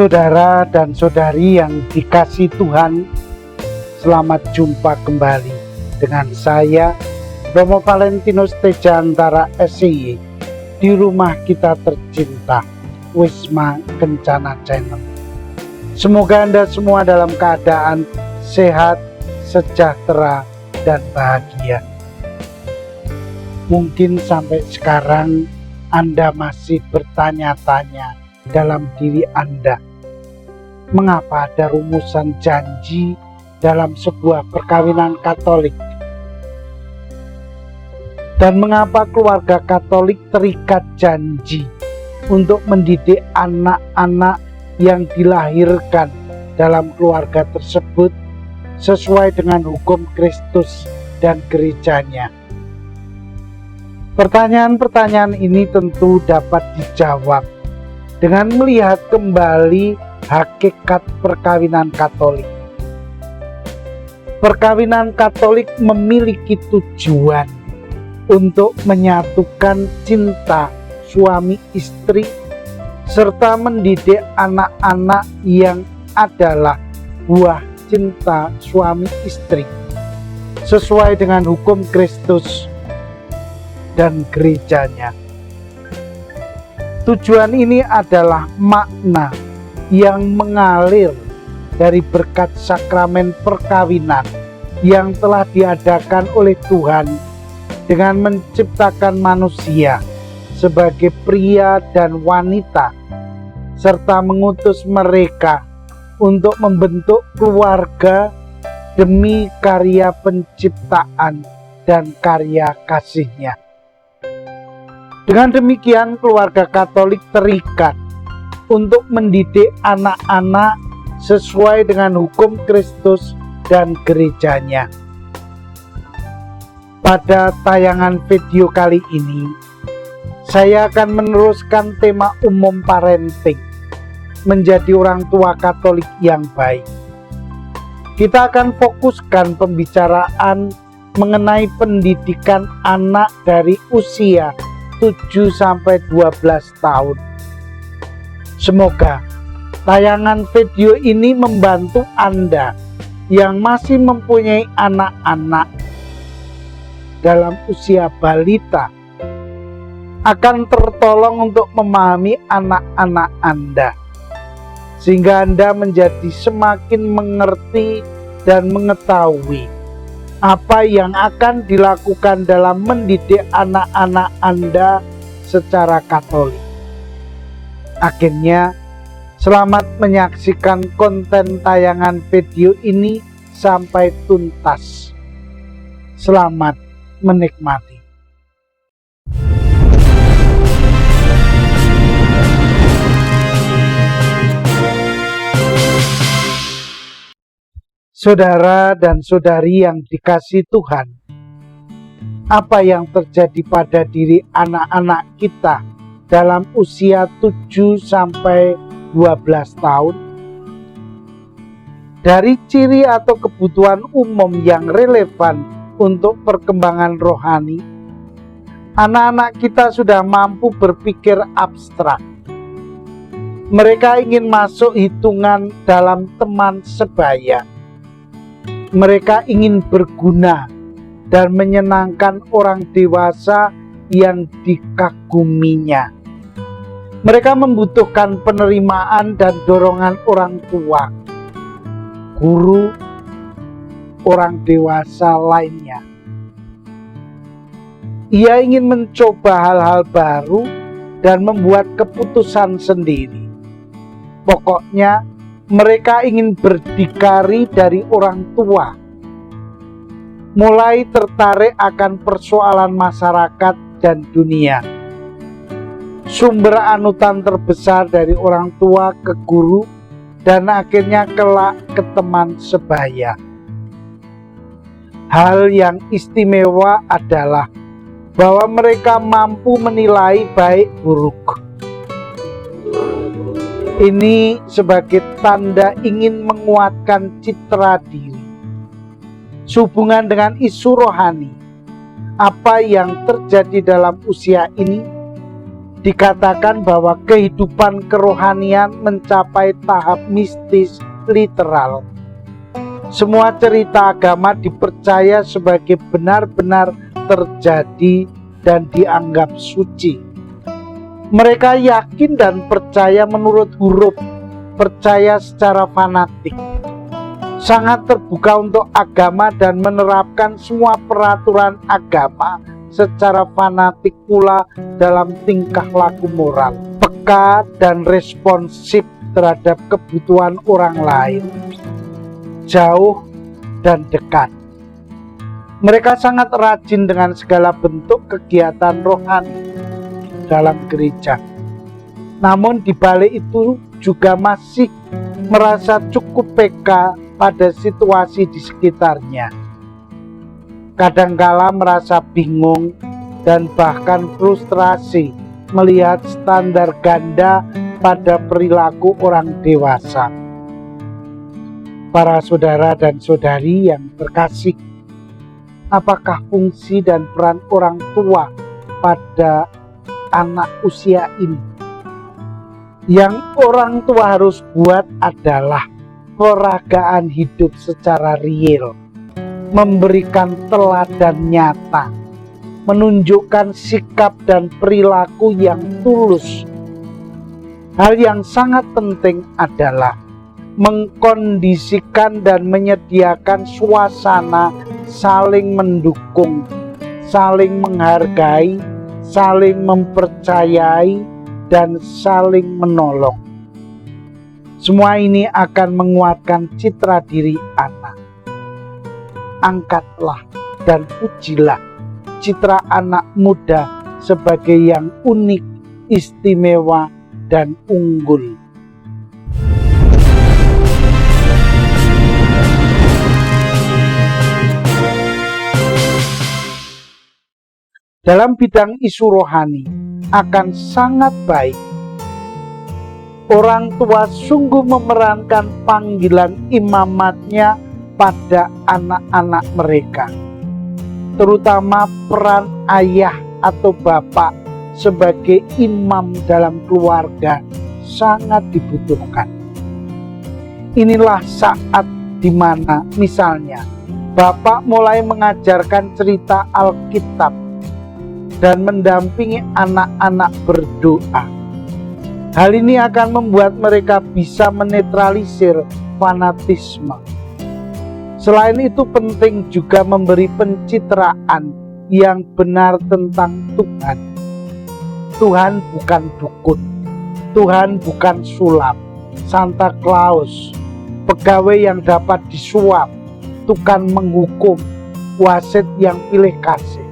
Saudara dan saudari yang dikasihi Tuhan, selamat jumpa kembali dengan saya, Romo Valentinus Tejantara SCY, di rumah kita tercinta, Wisma Kencana Channel. Semoga Anda semua dalam keadaan sehat, sejahtera, dan bahagia. Mungkin sampai sekarang Anda masih bertanya-tanya dalam diri Anda, mengapa ada rumusan janji dalam sebuah perkawinan Katolik? Dan mengapa keluarga Katolik terikat janji untuk mendidik anak-anak yang dilahirkan dalam keluarga tersebut sesuai dengan hukum Kristus dan gerejanya? Pertanyaan-pertanyaan ini tentu dapat dijawab dengan melihat kembali hakikat perkawinan Katolik. Perkawinan Katolik memiliki tujuan untuk menyatukan cinta suami istri serta mendidik anak-anak yang adalah buah cinta suami istri sesuai dengan hukum Kristus dan gerejanya. Tujuan ini adalah makna yang mengalir dari berkat sakramen perkawinan yang telah diadakan oleh Tuhan dengan menciptakan manusia sebagai pria dan wanita, serta mengutus mereka untuk membentuk keluarga demi karya penciptaan dan karya kasih-Nya. Dengan demikian, keluarga Katolik terikat untuk mendidik anak-anak sesuai dengan hukum Kristus dan gerejanya. Pada tayangan video kali ini, saya akan meneruskan tema umum parenting, menjadi orang tua Katolik yang baik. Kita akan fokuskan pembicaraan mengenai pendidikan anak dari usia 7-12 tahun. Semoga tayangan video ini membantu Anda yang masih mempunyai anak-anak dalam usia balita akan tertolong untuk memahami anak-anak Anda, sehingga Anda menjadi semakin mengerti dan mengetahui apa yang akan dilakukan dalam mendidik anak-anak Anda secara Katolik. Akhirnya, selamat menyaksikan konten tayangan video ini sampai tuntas. Selamat menikmati. Saudara dan saudari yang dikasihi Tuhan, apa yang terjadi pada diri anak-anak kita dalam usia 7-12 tahun? Dari ciri atau kebutuhan umum yang relevan untuk perkembangan rohani, anak-anak kita sudah mampu berpikir abstrak. Mereka ingin masuk hitungan dalam teman sebaya. Mereka ingin berguna dan menyenangkan orang dewasa yang dikaguminya. Mereka membutuhkan penerimaan dan dorongan orang tua, guru, orang dewasa lainnya. Ia ingin mencoba hal-hal baru dan membuat keputusan sendiri. Pokoknya, mereka ingin berdikari dari orang tua, mulai tertarik akan persoalan masyarakat dan dunia. Sumber anutan terbesar dari orang tua ke guru dan akhirnya kelak ke teman sebaya. Hal yang istimewa adalah bahwa mereka mampu menilai baik buruk. Ini sebagai tanda ingin menguatkan citra diri. Sehubungan dengan isu rohani, apa yang terjadi dalam usia ini dikatakan bahwa kehidupan kerohanian mencapai tahap mistis literal. Semua cerita agama dipercaya sebagai benar-benar terjadi dan dianggap suci. Mereka yakin dan percaya menurut huruf, percaya secara fanatik, sangat terbuka untuk agama dan menerapkan semua peraturan agama secara fanatik pula dalam tingkah laku moral, peka dan responsif terhadap kebutuhan orang lain, jauh dan dekat. Mereka sangat rajin dengan segala bentuk kegiatan rohani dalam gereja. Namun di balik itu juga masih merasa cukup peka pada situasi di sekitarnya. Kadangkala merasa bingung dan bahkan frustrasi melihat standar ganda pada perilaku orang dewasa. Para saudara dan saudari yang terkasih, apakah fungsi dan peran orang tua pada anak usia ini? Yang orang tua harus buat adalah peragaan hidup secara real, memberikan teladan nyata, menunjukkan sikap dan perilaku yang tulus. Hal yang sangat penting adalah mengkondisikan dan menyediakan suasana saling mendukung, saling menghargai, saling mempercayai, dan saling menolong. Semua ini akan menguatkan citra diri anak. Angkatlah dan pujilah citra anak muda sebagai yang unik, istimewa, dan unggul. Dalam bidang isu rohani akan sangat baik orang tua sungguh memerankan panggilan imamatnya pada anak-anak mereka, terutama peran ayah atau bapak sebagai imam dalam keluarga sangat dibutuhkan. Inilah saat di mana misalnya bapak mulai mengajarkan cerita Alkitab dan mendampingi anak-anak berdoa. Hal ini akan membuat mereka bisa menetralisir fanatisme. Selain itu penting juga memberi pencitraan yang benar tentang Tuhan. Tuhan bukan dukun, Tuhan bukan sulap, Santa Claus, pegawai yang dapat disuap, tukang menghukum, wasit yang pilih kasih.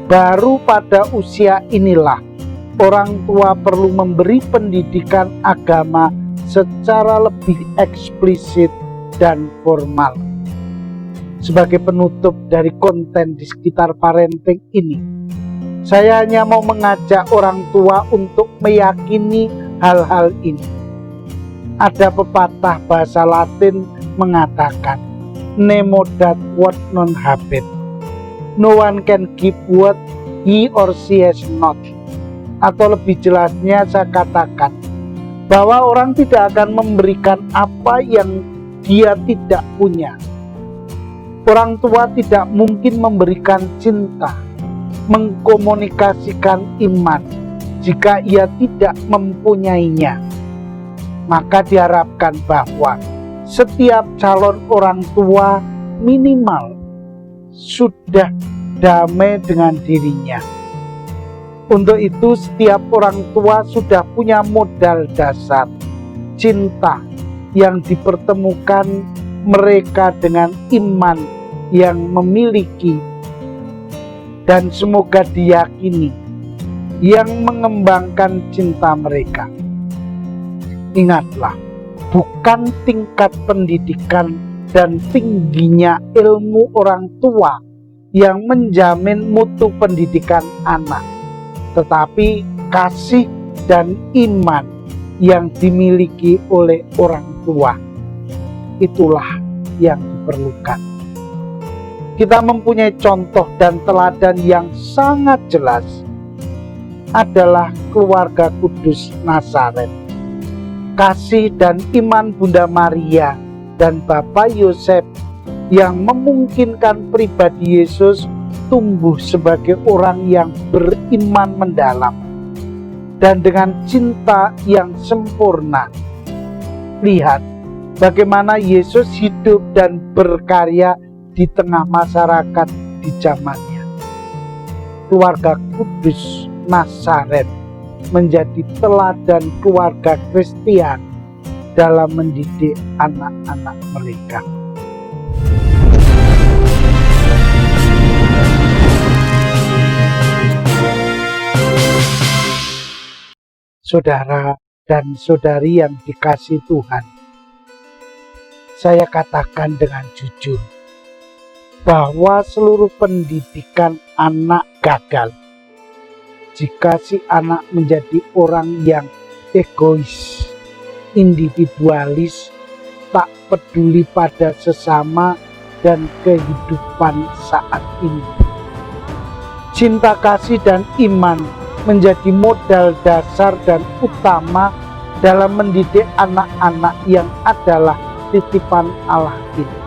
Baru pada usia inilah orang tua perlu memberi pendidikan agama secara lebih eksplisit dan formal. Sebagai penutup dari konten di sekitar parenting ini, saya hanya mau mengajak orang tua untuk meyakini hal-hal ini. Ada pepatah bahasa Latin mengatakan, nemo dat what non habet. No one can give what he or she has not. Atau lebih jelasnya saya katakan bahwa orang tidak akan memberikan apa yang dia tidak punya. Orang tua tidak mungkin memberikan cinta, mengkomunikasikan iman jika ia tidak mempunyainya. Maka diharapkan bahwa setiap calon orang tua minimal sudah damai dengan dirinya. Untuk itu setiap orang tua sudah punya modal dasar cinta yang dipertemukan mereka dengan iman yang memiliki dan semoga diyakini yang mengembangkan cinta mereka. Ingatlah, bukan tingkat pendidikan dan tingginya ilmu orang tua yang menjamin mutu pendidikan anak, tetapi kasih dan iman yang dimiliki oleh orang tua. Itulah yang diperlukan. Kita mempunyai contoh dan teladan yang sangat jelas. adalah keluarga kudus Nazaret. Kasih dan iman Bunda Maria dan Bapak Yosef yang memungkinkan pribadi Yesus tumbuh sebagai orang yang beriman mendalam dan dengan cinta yang sempurna. Lihat bagaimana Yesus hidup dan berkarya di tengah masyarakat di zamannya. Keluarga kudus Nazaret menjadi teladan keluarga Kristen dalam mendidik anak-anak mereka. Saudara dan saudari yang dikasihi Tuhan, saya katakan dengan jujur bahwa seluruh pendidikan anak gagal jika si anak menjadi orang yang egois, individualis, tak peduli pada sesama dan kehidupan saat ini. Cinta kasih dan iman menjadi modal dasar dan utama dalam mendidik anak-anak yang adalah titipan Allah ini.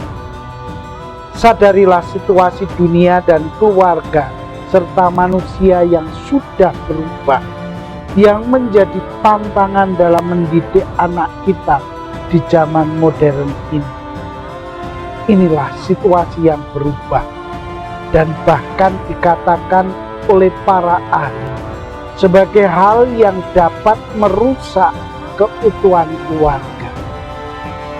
Sadarilah situasi dunia dan keluarga serta manusia yang sudah berubah, yang menjadi tantangan dalam mendidik anak kita di zaman modern ini. Inilah situasi yang berubah dan bahkan dikatakan oleh para ahli sebagai hal yang dapat merusak keutuhan keluarga.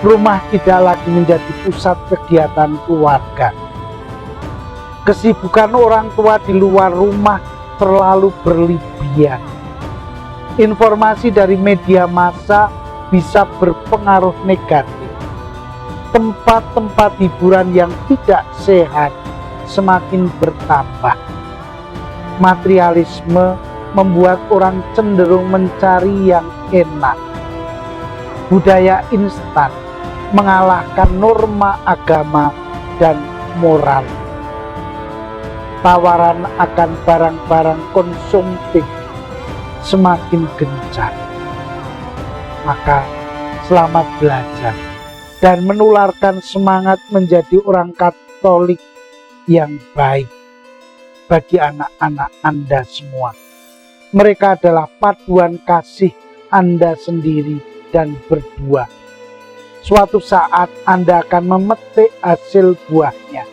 Rumah tidak lagi menjadi pusat kegiatan keluarga. Kesibukan orang tua di luar rumah terlalu berlebihan. Informasi dari media massa bisa berpengaruh negatif. Tempat-tempat hiburan yang tidak sehat semakin bertambah. Materialisme membuat orang cenderung mencari yang enak. Budaya instan mengalahkan norma agama dan moral. Tawaran akan barang-barang konsumtif semakin gencar. Maka selamat belajar dan menularkan semangat menjadi orang Katolik yang baik bagi anak-anak Anda semua. Mereka adalah paduan kasih Anda sendiri dan berdua. Suatu saat Anda akan memetik hasil buahnya.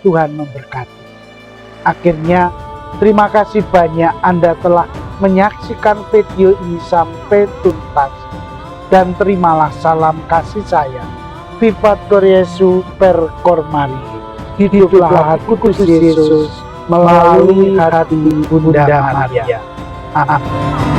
Tuhan memberkati. Akhirnya, terima kasih banyak Anda telah menyaksikan video ini sampai tuntas. Dan terimalah salam kasih saya. Vivat Gloriesu per Cor Mariae. Hiduplah hati kudus Yesus melalui hati Bunda Maria. Amin.